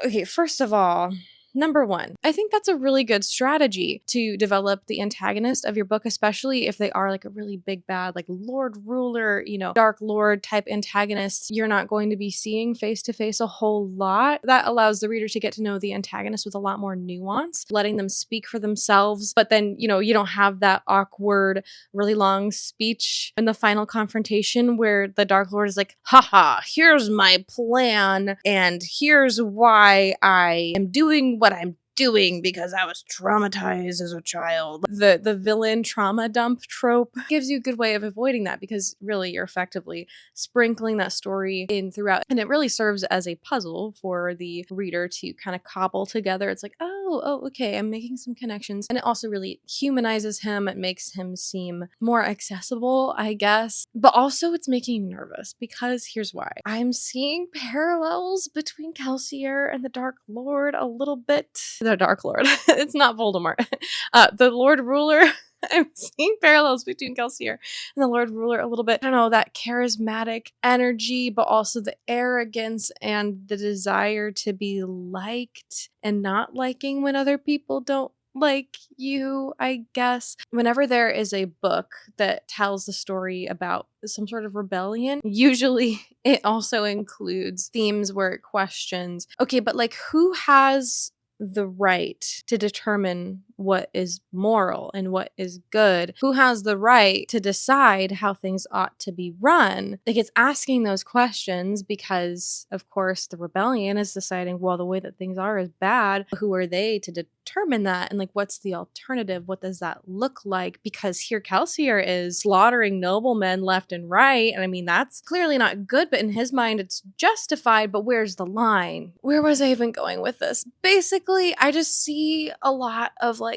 okay, first of all, number one, I think that's a really good strategy to develop the antagonist of your book, especially if they are like a really big bad, like Lord Ruler, Dark Lord type antagonists you're not going to be seeing face to face a whole lot. That allows the reader to get to know the antagonist with a lot more nuance, letting them speak for themselves. But then, you don't have that awkward, really long speech in the final confrontation where the Dark Lord is like, haha, here's my plan, and here's why I am doing what I'm doing because I was traumatized as a child. The villain trauma dump trope gives you a good way of avoiding that, because really you're effectively sprinkling that story in throughout, and it really serves as a puzzle for the reader to kind of cobble together. It's like, oh, okay, I'm making some connections, and it also really humanizes him. It makes him seem more accessible, I guess, but also it's making me nervous, because here's why. I'm seeing parallels between Calcier and the Dark Lord a little bit. The Dark Lord. It's not Voldemort. The Lord Ruler. I'm seeing parallels between Calcier and the Lord Ruler a little bit. I don't know, that charismatic energy, but also the arrogance and the desire to be liked and not liking when other people don't like you, I guess. Whenever there is a book that tells the story about some sort of rebellion, usually it also includes themes where it questions, okay, but like who has the right to determine what is moral and what is good? Who has the right to decide how things ought to be run? Like, it's asking those questions because, of course, the rebellion is deciding, well, the way that things are is bad. Who are they to determine that? And like, what's the alternative? What does that look like? Because here Calcier is slaughtering noblemen left and right. And I mean, that's clearly not good, but in his mind, it's justified. But where's the line? Where was I even going with this? Basically, I just see a lot of like,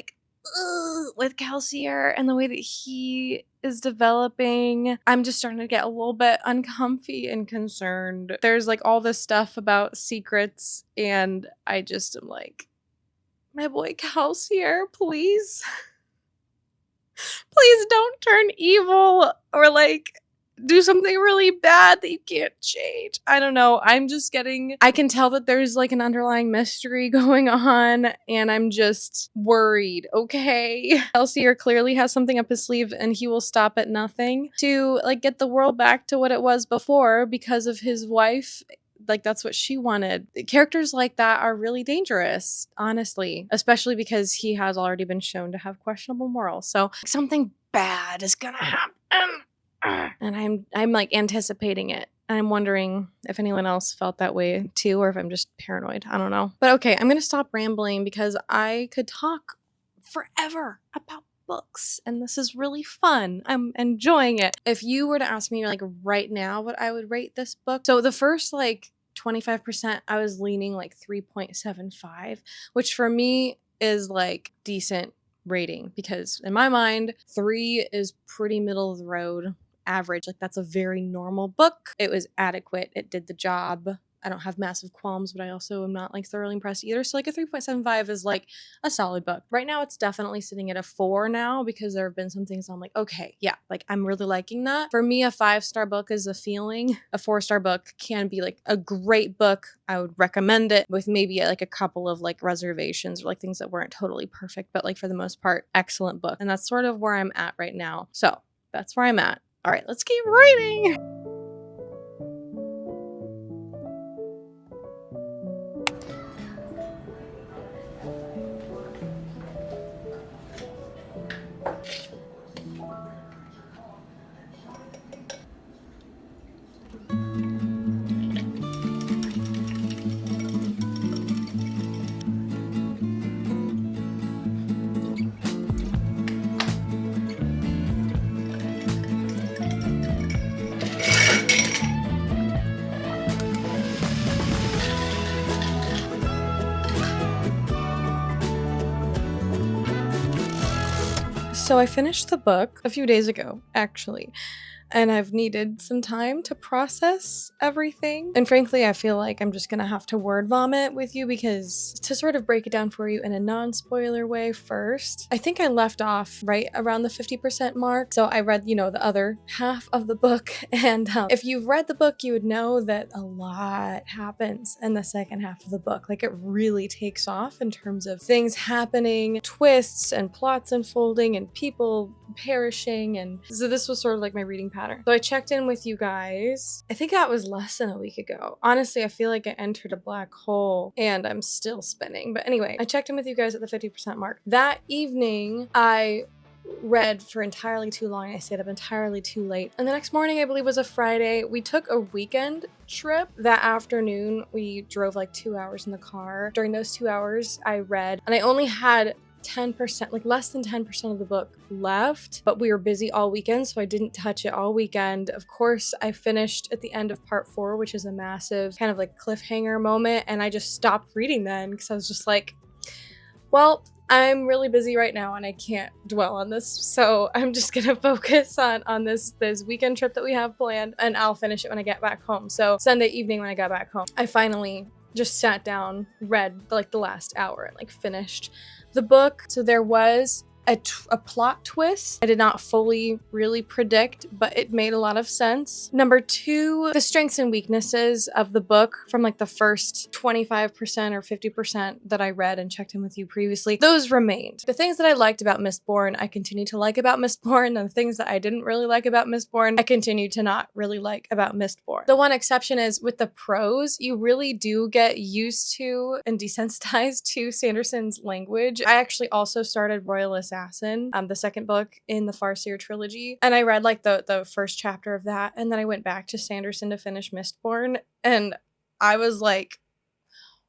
with Calcier and the way that he is developing. I'm just starting to get a little bit uncomfy and concerned. There's like all this stuff about secrets, and I just am like, my boy Calcier, please. Please don't turn evil or like do something really bad that you can't change. I don't know. I can tell that there's like an underlying mystery going on, and I'm just worried, okay? Calcier clearly has something up his sleeve, and he will stop at nothing to like get the world back to what it was before because of his wife. Like, that's what she wanted. Characters like that are really dangerous, honestly, especially because he has already been shown to have questionable morals. So something bad is gonna happen. And I'm like anticipating it. I'm wondering if anyone else felt that way too, or if I'm just paranoid. I don't know. But okay, I'm gonna stop rambling because I could talk forever about books, and this is really fun. I'm enjoying it. If you were to ask me like right now what I would rate this book, so the first like 25%, I was leaning like 3.75, which for me is like decent rating, because in my mind 3 is pretty middle of the road, average. Like, that's a very normal book. It was adequate. It did the job. I don't have massive qualms, but I also am not like thoroughly impressed either. So like a 3.75 is like a solid book. Right now it's definitely sitting at a 4 now because there have been some things I'm like, okay, yeah, like I'm really liking that. For me, a 5-star book is a feeling. A 4-star book can be like a great book. I would recommend it with maybe like a couple of like reservations or like things that weren't totally perfect, but like for the most part, excellent book. And that's sort of where I'm at right now. So that's where I'm at. All right, let's keep writing. So I finished the book a few days ago, actually, and I've needed some time to process everything. And frankly, I feel like I'm just gonna have to word vomit with you because to sort of break it down for you in a non-spoiler way first, I think I left off right around the 50% mark. So I read, the other half of the book. And if you've read the book, you would know that a lot happens in the second half of the book. Like it really takes off in terms of things happening, twists and plots unfolding and people perishing. And so this was sort of like my reading pattern. So I checked in with you guys. I think that was less than a week ago. Honestly, I feel like I entered a black hole and I'm still spinning. But anyway, I checked in with you guys at the 50% mark. That evening, I read for entirely too long. I stayed up entirely too late. And the next morning, I believe was a Friday, we took a weekend trip. That afternoon, we drove like 2 hours in the car. During those 2 hours, I read, and I only had 10%, like less than 10% of the book left, but we were busy all weekend, so I didn't touch it all weekend. Of course, I finished at the end of part 4, which is a massive kind of like cliffhanger moment, and I just stopped reading then because I was just like, well, I'm really busy right now and I can't dwell on this, so I'm just gonna focus on this weekend trip that we have planned, and I'll finish it when I get back home. So Sunday evening when I got back home, I finally just sat down, read like the last hour, and like finished the book. So there was a plot twist I did not fully really predict, but it made a lot of sense. Number 2, the strengths and weaknesses of the book from like the first 25% or 50% that I read and checked in with you previously, those remained. The things that I liked about Mistborn, I continue to like about Mistborn, and the things that I didn't really like about Mistborn, I continue to not really like about Mistborn. The one exception is with the prose, you really do get used to and desensitized to Sanderson's language. I actually also started Royal Assassin, the second book in the Farseer trilogy, and I read like the first chapter of that, and then I went back to Sanderson to finish Mistborn, and I was like,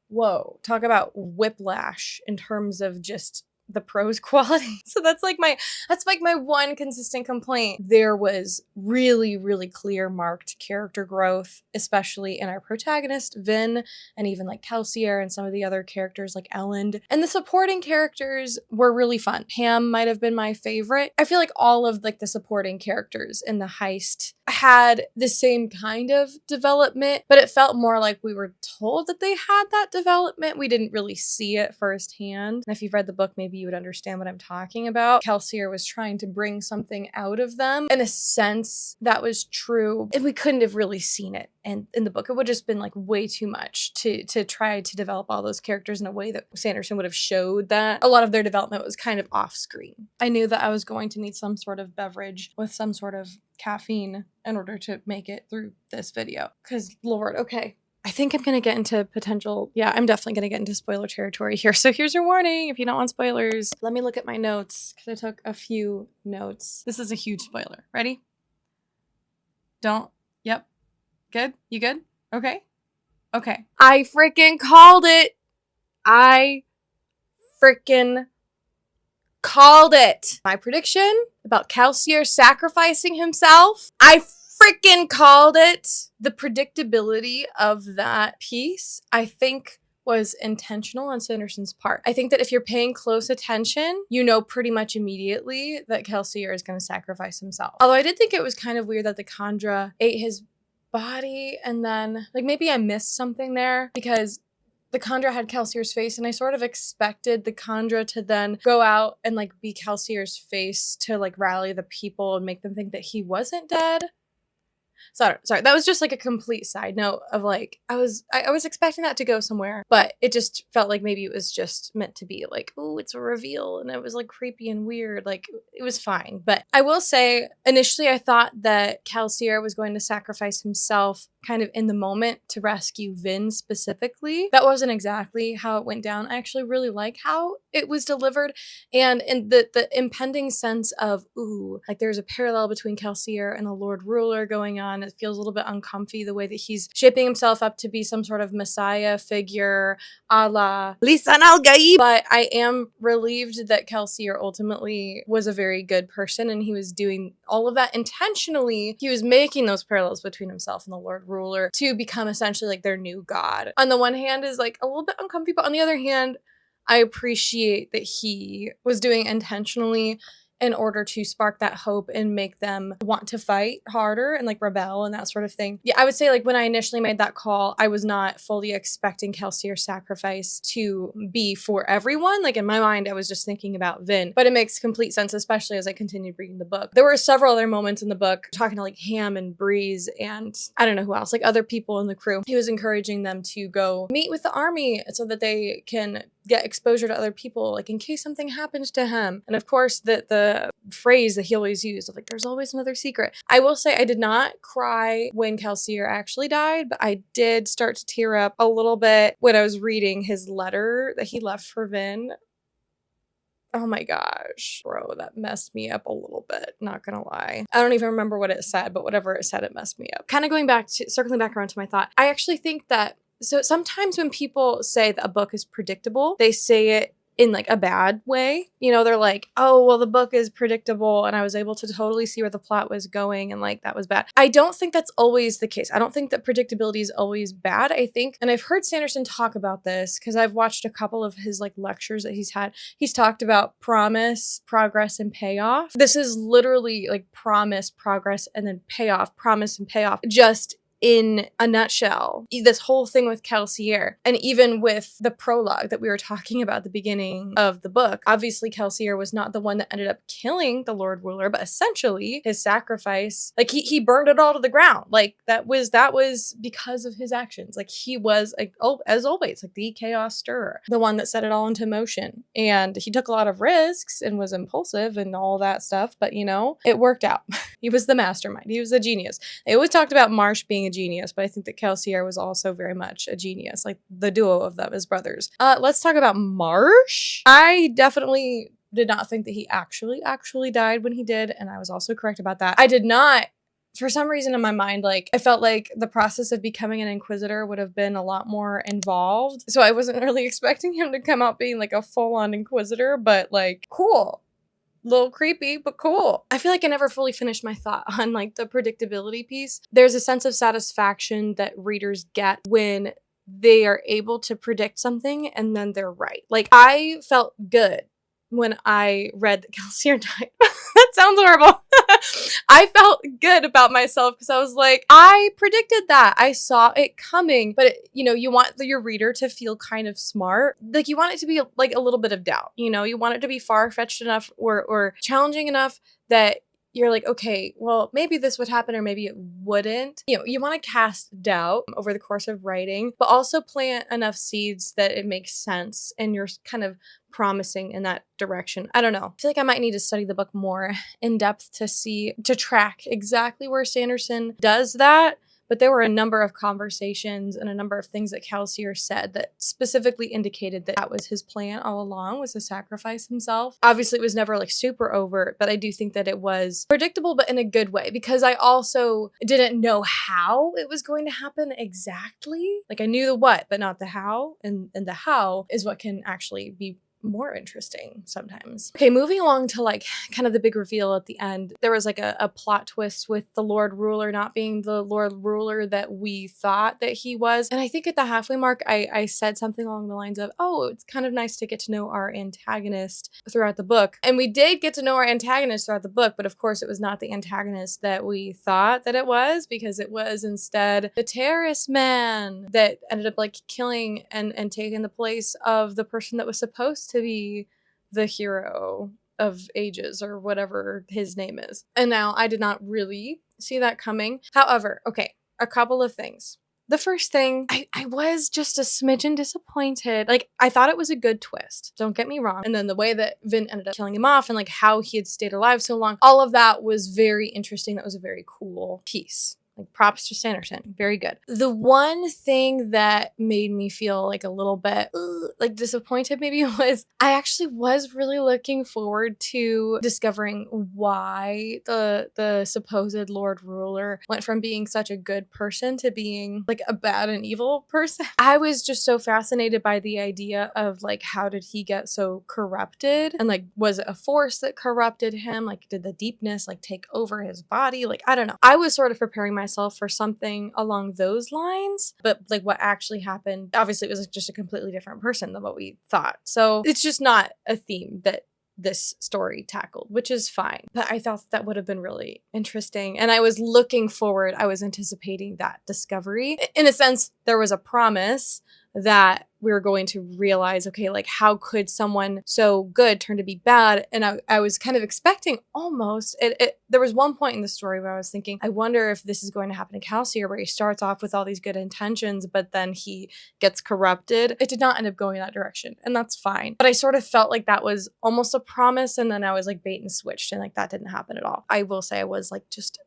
whoa, talk about whiplash in terms of just the prose quality. So that's like my one consistent complaint. There was really, really clear marked character growth, especially in our protagonist, Vin, and even like Kelsier and some of the other characters like Elend. And the supporting characters were really fun. Pam might have been my favorite. I feel like all of like the supporting characters in the heist had the same kind of development, but it felt more like we were told that they had that development. We didn't really see it firsthand. And if you've read the book, maybe you would understand what I'm talking about. Kelsier was trying to bring something out of them. In a sense, that was true, and we couldn't have really seen it. And in the book, it would have just been like way too much to try to develop all those characters in a way that Sanderson would have showed that a lot of their development was kind of off screen. I knew that I was going to need some sort of beverage with some sort of caffeine in order to make it through this video. Because Lord, okay. I think I'm going to get into I'm definitely going to get into spoiler territory here. So here's your warning if you don't want spoilers. Let me look at my notes because I took a few notes. This is a huge spoiler. Ready? Yep. Good? You good? Okay. I freaking called it. My prediction about Kelsier sacrificing himself, I freaking called it. The predictability of that piece, I think, was intentional on Sanderson's part. I think that if you're paying close attention, you know pretty much immediately that Kelsier is going to sacrifice himself. Although I did think it was kind of weird that the Khandra ate his body, and then like maybe I missed something there because the Khandra had Kelsier's face, and I sort of expected the Khandra to then go out and like be Kelsier's face to like rally the people and make them think that he wasn't dead. Sorry, that was just like a complete side note of like I was expecting that to go somewhere, but it just felt like maybe it was just meant to be like, oh, it's a reveal, and it was like creepy and weird. Like it was fine. But I will say initially I thought that Kelsier was going to sacrifice himself kind of in the moment to rescue Vin specifically. That wasn't exactly how it went down. I actually really like how it was delivered, and in the impending sense of, ooh, like there's a parallel between Kelsier and the Lord Ruler going on. It feels a little bit uncomfy the way that he's shaping himself up to be some sort of messiah figure a la Lisan al-Gaib. But I am relieved that Kelsier ultimately was a very good person, and he was doing all of that intentionally. He was making those parallels between himself and the Lord Ruler to become essentially like their new god. On the one hand is like a little bit uncomfy, but on the other hand, I appreciate that he was doing intentionally in order to spark that hope and make them want to fight harder and like rebel and that sort of thing. Yeah, I would say like when I initially made that call, I was not fully expecting Kelsier's sacrifice to be for everyone. Like in my mind, I was just thinking about Vin, but it makes complete sense, especially as I continued reading the book. There were several other moments in the book talking to like Ham and Breeze and I don't know who else, like other people in the crew. He was encouraging them to go meet with the army so that they can get exposure to other people, like in case something happens to him. And of course, the phrase that he always used of like, there's always another secret. I will say I did not cry when Kelsier actually died, but I did start to tear up a little bit when I was reading his letter that he left for Vin. Oh my gosh, bro, that messed me up a little bit, not gonna lie. I don't even remember what it said, but whatever it said, it messed me up. Kind of circling back around to my thought, I actually think that so sometimes when people say that a book is predictable, they say it in like a bad way. You know, they're like, oh, well, the book is predictable and I was able to totally see where the plot was going and like that was bad. I don't think that's always the case. I don't think that predictability is always bad. I think, and I've heard Sanderson talk about this because I've watched a couple of his like lectures that he's had. He's talked about promise, progress, and payoff. This is literally like promise, progress, and then payoff, promise and payoff. Just in a nutshell, this whole thing with Kelsier, and even with the prologue that we were talking about at the beginning of the book, obviously Kelsier was not the one that ended up killing the Lord Ruler, but essentially his sacrifice, like he burned it all to the ground. Like that was because of his actions. Like he was, like, oh, as always, like the chaos stirrer, the one that set it all into motion. And he took a lot of risks and was impulsive and all that stuff, but you know, it worked out. He was the mastermind. He was a genius. They always talked about Marsh being a genius, but I think that Kelsier was also very much a genius, like the duo of them as brothers. Let's talk about Marsh. I definitely did not think that he actually died when he did, and I was also correct about that. I did not, for some reason in my mind, like I felt like the process of becoming an inquisitor would have been a lot more involved, so I wasn't really expecting him to come out being like a full-on inquisitor, but like cool. Little creepy, but cool. I feel like I never fully finished my thought on like the predictability piece. There's a sense of satisfaction that readers get when they are able to predict something and then they're right. Like I felt good when I read that Kelsier died. That sounds horrible. I felt good about myself because I was like, I predicted that. I saw it coming. But, you know, you want your reader to feel kind of smart. Like you want it to be like a little bit of doubt. You know, you want it to be far-fetched enough or challenging enough that you're like, okay, well, maybe this would happen or maybe it wouldn't. You know, you want to cast doubt over the course of writing, but also plant enough seeds that it makes sense and you're kind of promising in that direction. I don't know. I feel like I might need to study the book more in depth to track exactly where Sanderson does that. But there were a number of conversations and a number of things that Kelsier said that specifically indicated that that was his plan all along, was to sacrifice himself. Obviously, it was never like super overt, but I do think that it was predictable, but in a good way, because I also didn't know how it was going to happen exactly. Like I knew the what, but not the how. And the how is what can actually be more interesting sometimes. Okay, moving along to like kind of the big reveal at the end. There was like a plot twist with the Lord Ruler not being the Lord Ruler that we thought that he was. And I think at the halfway mark, I said something along the lines of, oh, it's kind of nice to get to know our antagonist throughout the book. And we did get to know our antagonist throughout the book, but of course it was not the antagonist that we thought that it was, because it was instead the terrorist man that ended up like killing and taking the place of the person that was supposed to be the hero of ages or whatever his name is. And now I did not really see that coming. However, okay, a couple of things. The first thing, I was just a smidgen disappointed. Like, I thought it was a good twist. Don't get me wrong. And then the way that Vin ended up killing him off and like how he had stayed alive so long, all of that was very interesting. That was a very cool piece. Like, props to Sanderson. Very good. The one thing that made me feel like a little bit like disappointed maybe was I actually was really looking forward to discovering why the supposed Lord Ruler went from being such a good person to being like a bad and evil person. I was just so fascinated by the idea of like, how did he get so corrupted? And like, was it a force that corrupted him? Like, did the deepness like take over his body? Like, I don't know. I was sort of preparing myself for something along those lines, but like what actually happened, obviously it was just a completely different person than what we thought. So it's just not a theme that this story tackled, which is fine. But I thought that would have been really interesting. And I was looking forward, I was anticipating that discovery. In a sense, there was a promise that we were going to realize, okay, like how could someone so good turn to be bad? And I was kind of expecting almost, there was one point in the story where I was thinking, I wonder if this is going to happen to Calcier, where he starts off with all these good intentions, but then he gets corrupted. It did not end up going that direction, and that's fine. But I sort of felt like that was almost a promise, and then I was like bait and switched, and like that didn't happen at all. I will say I was like just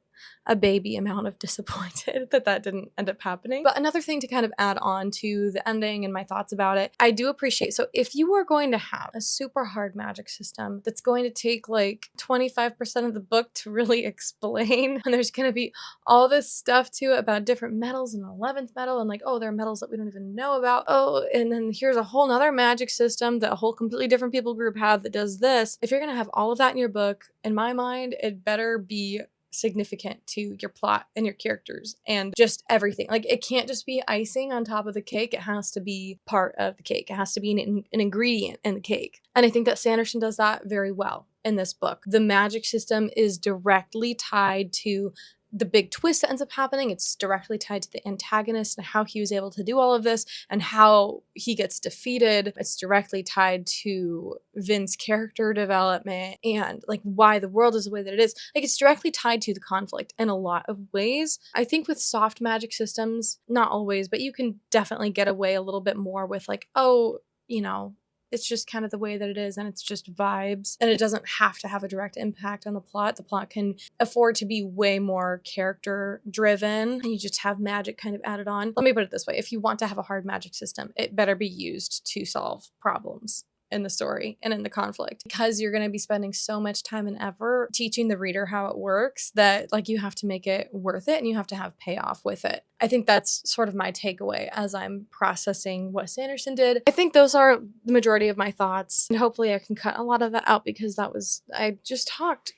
a baby amount of disappointed that didn't end up happening. But another thing to kind of add on to the ending and my thoughts about it, I do appreciate, so if you are going to have a super hard magic system that's going to take like 25% of the book to really explain, and there's going to be all this stuff to it about different metals and the 11th metal, and like, oh, there are metals that we don't even know about. Oh, and then here's a whole nother magic system that a whole completely different people group have that does this. If you're going to have all of that in your book, in my mind, it better be significant to your plot and your characters and just everything. Like, it can't just be icing on top of the cake. It has to be part of the cake. It has to be an ingredient in the cake. And I think that Sanderson does that very well in this book. The magic system is directly tied to the big twist that ends up happening. It's directly tied to the antagonist and how he was able to do all of this and how he gets defeated. It's directly tied to Vin's character development and like why the world is the way that it is. Like, it's directly tied to the conflict in a lot of ways. I think with soft magic systems, not always, but you can definitely get away a little bit more with like, oh, you know, it's just kind of the way that it is, and it's just vibes, and it doesn't have to have a direct impact on the plot. The plot can afford to be way more character driven, and you just have magic kind of added on. Let me put it this way. If you want to have a hard magic system, it better be used to solve problems in the story and in the conflict, because you're going to be spending so much time and effort teaching the reader how it works that like you have to make it worth it and you have to have payoff with it. I think that's sort of my takeaway as I'm processing what Sanderson did. I think those are the majority of my thoughts, and hopefully I can cut a lot of that out because I just talked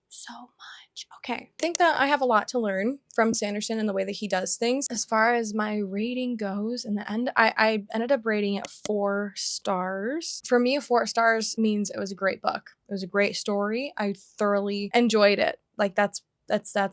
so much. Okay, I think that I have a lot to learn from Sanderson and the way that he does things. As far as my rating goes, in the end, I ended up rating it 4 stars. For me, 4 stars means it was a great book. It was a great story. I thoroughly enjoyed it. Like, that's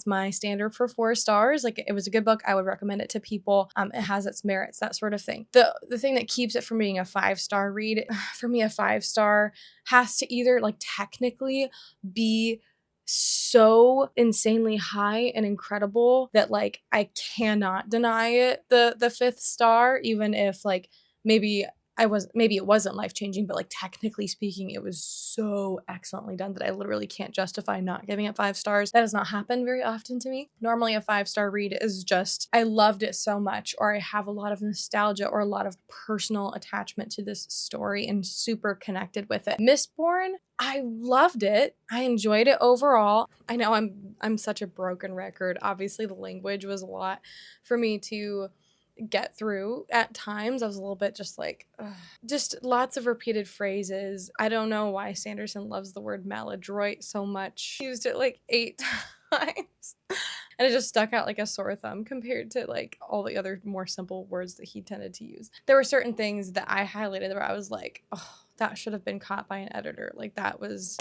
my standard for 4 stars. Like, it was a good book. I would recommend it to people. It has its merits, that sort of thing. The thing that keeps it from being a 5-star read, for me, a 5-star has to either like technically be so insanely high and incredible that like I cannot deny it the 5th star, even if like maybe it wasn't life-changing, but like technically speaking, it was so excellently done that I literally can't justify not giving it 5 stars. That does not happen very often to me. Normally a 5-star read is just, I loved it so much, or I have a lot of nostalgia or a lot of personal attachment to this story and super connected with it. Mistborn, I loved it. I enjoyed it overall. I know I'm such a broken record. Obviously the language was a lot for me to get through at times. I was a little bit just like, ugh. Just lots of repeated phrases. I don't know why Sanderson loves the word maladroit so much. He used it like 8 times. And it just stuck out like a sore thumb compared to like all the other more simple words that he tended to use. There were certain things that I highlighted where I was like, oh, that should have been caught by an editor. Like that was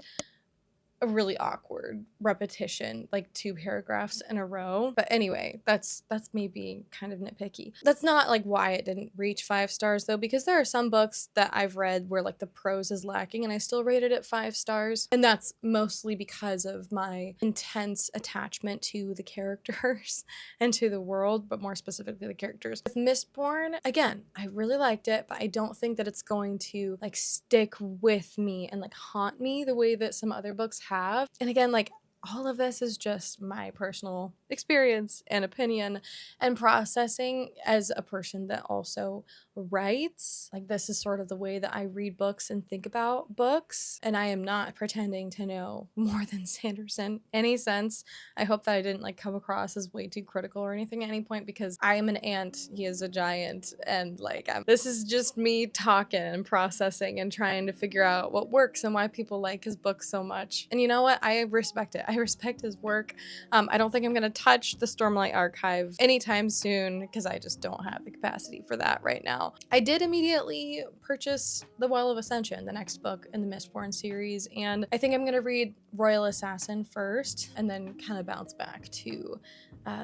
a really awkward repetition, like 2 paragraphs in a row. But anyway, that's me being kind of nitpicky. That's not like why it didn't reach 5 stars though, because there are some books that I've read where like the prose is lacking and I still rated it 5 stars. And that's mostly because of my intense attachment to the characters and to the world, but more specifically the characters. With Mistborn, again, I really liked it, but I don't think that it's going to like stick with me and like haunt me the way that some other books have. And again, like all of this is just my personal experience and opinion and processing as a person that also writes. Like this is sort of the way that I read books and think about books, and I am not pretending to know more than Sanderson any sense. I hope that I didn't like come across as way too critical or anything at any point, because I am an ant, he is a giant, and like this is just me talking and processing and trying to figure out what works and why people like his books so much. And you know what? I respect it. I respect his work. I don't think I'm gonna touch the Stormlight Archive anytime soon because I just don't have the capacity for that right now. I did immediately purchase The Well of Ascension, the next book in the Mistborn series, and I think I'm gonna read Royal Assassin first and then kind of bounce back to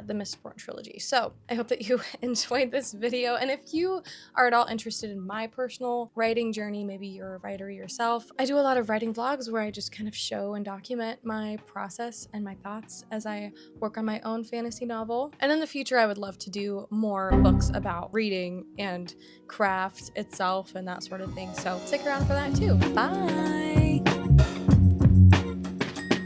the Mistborn trilogy. So I hope that you enjoyed this video, and if you are at all interested in my personal writing journey, maybe you're a writer yourself, I do a lot of writing vlogs where I just kind of show and document my process and my thoughts as I work on my own fantasy novel. And in the future, I would love to do more books about reading and craft itself and that sort of thing. So stick around for that too. Bye!